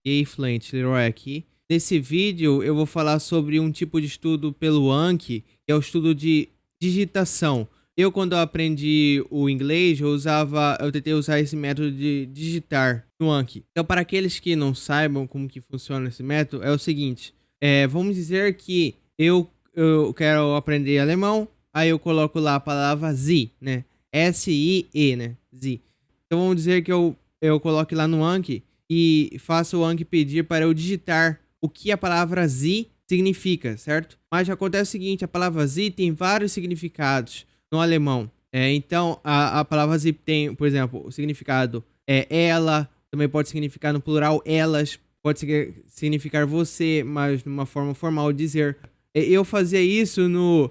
E aí, Fluente, Leroy aqui. Nesse vídeo eu vou falar sobre um tipo de estudo pelo Anki, que é o estudo de digitação. Quando eu aprendi o inglês, eu tentei usar esse método de digitar no Anki. Então, para aqueles que não saibam como que funciona esse método, é o seguinte: vamos dizer que eu quero aprender alemão, aí eu coloco lá a palavra Sie, né? S-I-E, né? Sie. Então, vamos dizer que eu coloque lá no Anki e faço o Anki pedir para eu digitar o que a palavra Sie significa, certo? Mas acontece o seguinte, a palavra Sie tem vários significados no alemão. Então, a palavra Sie tem, por exemplo, o significado ela, também pode significar no plural elas, pode significar você, mas de uma forma formal de dizer. Eu fazia isso no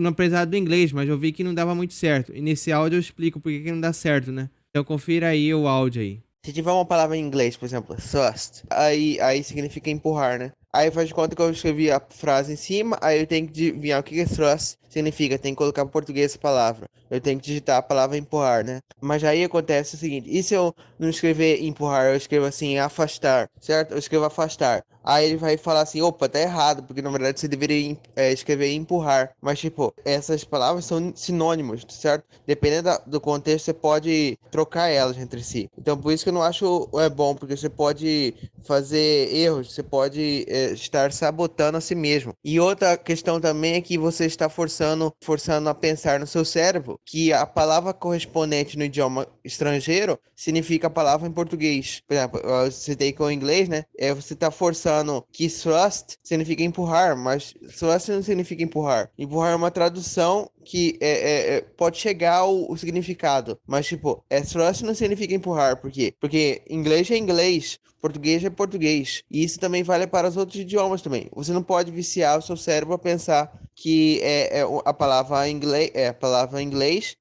aprendizado do inglês, mas eu vi que não dava muito certo. E nesse áudio eu explico por que não dá certo, né? Então confira aí o áudio aí. Se tiver uma palavra em inglês, por exemplo, thrust, aí significa empurrar, né? Aí faz de conta que eu escrevi a frase em cima, aí eu tenho que adivinhar o que thrust significa, tem que colocar para português essa palavra. Eu tenho que digitar a palavra empurrar, né? Mas aí acontece o seguinte, e se eu não escrever empurrar, eu escrevo assim, afastar, certo? Eu escrevo afastar. Aí ele vai falar assim, opa, tá errado, porque na verdade você deveria escrever empurrar. Mas tipo, essas palavras são sinônimos, certo? Dependendo do contexto, você pode trocar elas entre si. Então por isso que eu não acho bom, porque você pode fazer erros, você pode estar sabotando a si mesmo. E outra questão também é que você está forçando a pensar no seu cérebro que a palavra correspondente no idioma estrangeiro significa a palavra em português. Por exemplo, eu citei com o inglês, né? Você está forçando que thrust significa empurrar, mas thrust não significa empurrar. Empurrar é uma tradução que pode chegar ao significado, mas tipo, thrust não significa empurrar, por quê? Porque inglês é inglês, português é português, e isso também vale para os outros idiomas também. Você não pode viciar o seu cérebro a pensar que a palavra inglês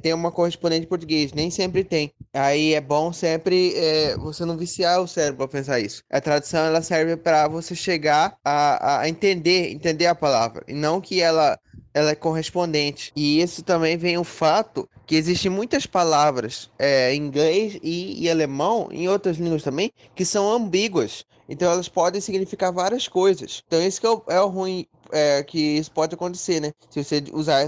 tem uma correspondente em português, nem sempre tem. Aí é bom sempre você não viciar o cérebro a pensar isso. A tradução ela serve para você chegar a entender a palavra, e não que ela é correspondente. E isso também vem o fato que existem muitas palavras em inglês e alemão, em outras línguas também, que são ambíguas. Então elas podem significar várias coisas. Então isso que é o ruim, que isso pode acontecer, né? Se você usar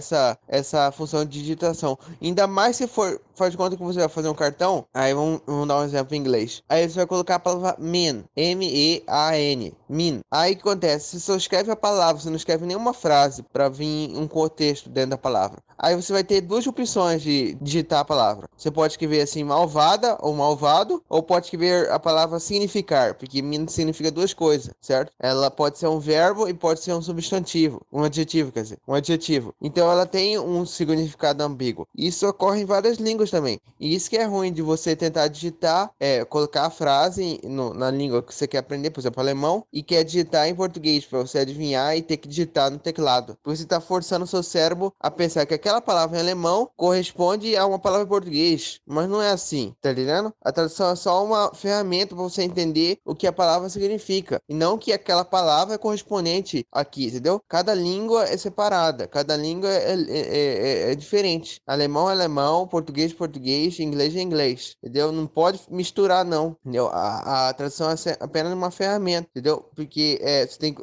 essa função de digitação. Ainda mais se for, faz de conta que você vai fazer um cartão, aí vamos dar um exemplo em inglês. Aí você vai colocar a palavra mean, M-E-A-N, mean. Aí o que acontece? Se você só escreve a palavra, você não escreve nenhuma frase para vir um contexto dentro da palavra. Aí você vai ter duas opções de digitar a palavra. Você pode escrever assim, malvada ou malvado, ou pode escrever a palavra significar, porque mean significa duas coisas, certo? Ela pode ser um verbo e pode ser um substantivo, um adjetivo, quer dizer, um adjetivo. Então ela tem um significado ambíguo. Isso ocorre em várias línguas também. E isso que é ruim de você tentar digitar, colocar a frase na língua que você quer aprender, por exemplo, alemão, e quer digitar em português para você adivinhar e ter que digitar no teclado. Você está forçando o seu cérebro a pensar que aquela palavra em alemão corresponde a uma palavra em português, mas não é assim, tá entendendo? A tradução é só uma ferramenta para você entender o que a palavra significa, e não que aquela palavra é correspondente aqui, entendeu? Cada língua é separada, cada língua é diferente. Alemão é alemão, português é português, inglês é inglês, entendeu? Não pode misturar, não, entendeu? A tradução é apenas uma ferramenta, entendeu? Porque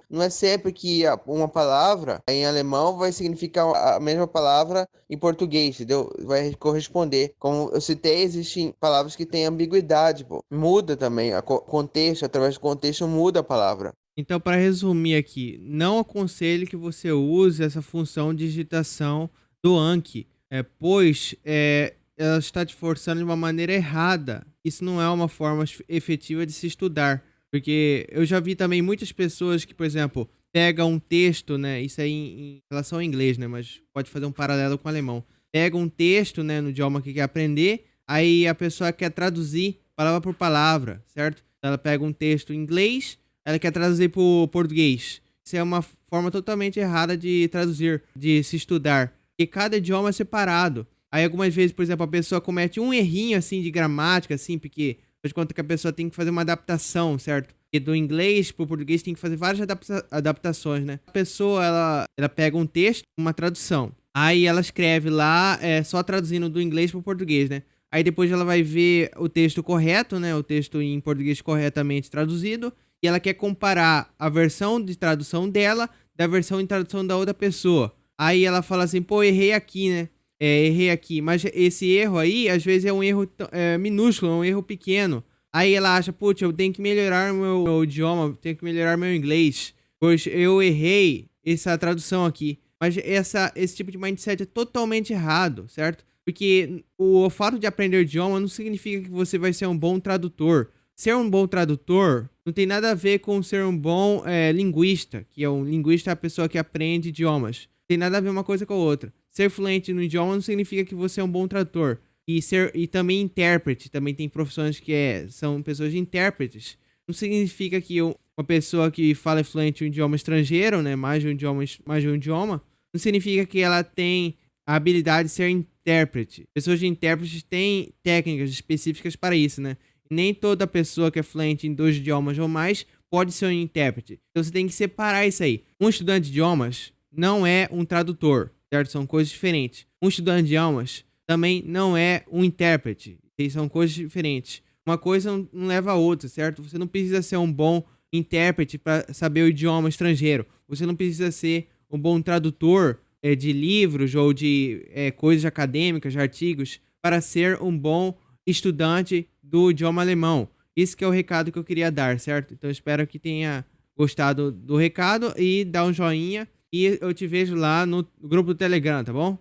não é sempre que uma palavra em alemão vai significar a mesma palavra em português, entendeu? Vai corresponder. Como eu citei, existem palavras que têm ambiguidade, pô. Muda também, contexto, através do contexto muda a palavra. Então, para resumir aqui, não aconselho que você use essa função de digitação do Anki, pois ela está te forçando de uma maneira errada. Isso não é uma forma efetiva de se estudar, porque eu já vi também muitas pessoas que, por exemplo, pegam um texto, né? Isso aí em relação ao inglês, né? Mas pode fazer um paralelo com o alemão. Pega um texto, né, no idioma que quer aprender, aí a pessoa quer traduzir palavra por palavra, certo? Ela pega um texto em inglês, ela quer traduzir para o português. Isso é uma forma totalmente errada de traduzir, de se estudar. E cada idioma é separado. Aí algumas vezes, por exemplo, a pessoa comete um errinho assim de gramática, assim, porque faz conta que a pessoa tem que fazer uma adaptação, certo? E do inglês para o português tem que fazer várias adaptações, né? A pessoa, ela pega um texto, uma tradução. Aí ela escreve lá, só traduzindo do inglês para o português, né? Aí depois ela vai ver o texto correto, né? O texto em português corretamente traduzido. E ela quer comparar a versão de tradução dela da versão em tradução da outra pessoa. Aí ela fala assim, pô, errei aqui, né? Errei aqui. Mas esse erro aí, às vezes é um erro minúsculo, é um erro pequeno. Aí ela acha, putz, eu tenho que melhorar meu idioma, tenho que melhorar meu inglês. Pois eu errei essa tradução aqui. Mas esse tipo de mindset é totalmente errado, certo? Porque o fato de aprender idioma não significa que você vai ser um bom tradutor. Ser um bom tradutor não tem nada a ver com ser um bom linguista, que é um linguista é a pessoa que aprende idiomas. Tem nada a ver uma coisa com a outra. Ser fluente no idioma não significa que você é um bom tradutor. E também intérprete, também tem profissões que são pessoas de intérpretes. Não significa que uma pessoa que fala fluente um idioma estrangeiro, né, mais de um idioma, não significa que ela tem a habilidade de ser intérprete. Pessoas de intérprete têm técnicas específicas para isso, né? Nem toda pessoa que é fluente em 2 idiomas ou mais pode ser um intérprete. Então você tem que separar isso aí. Um estudante de idiomas não é um tradutor, certo? São coisas diferentes. Um estudante de idiomas também não é um intérprete. São coisas diferentes. Uma coisa não leva a outra, certo? Você não precisa ser um bom intérprete para saber o idioma estrangeiro. Você não precisa ser um bom tradutor de livros ou de coisas acadêmicas, de artigos, para ser um bom estudante do idioma alemão. Isso que é o recado que eu queria dar, certo? Então eu espero que tenha gostado do recado e dá um joinha. E eu te vejo lá no grupo do Telegram, tá bom?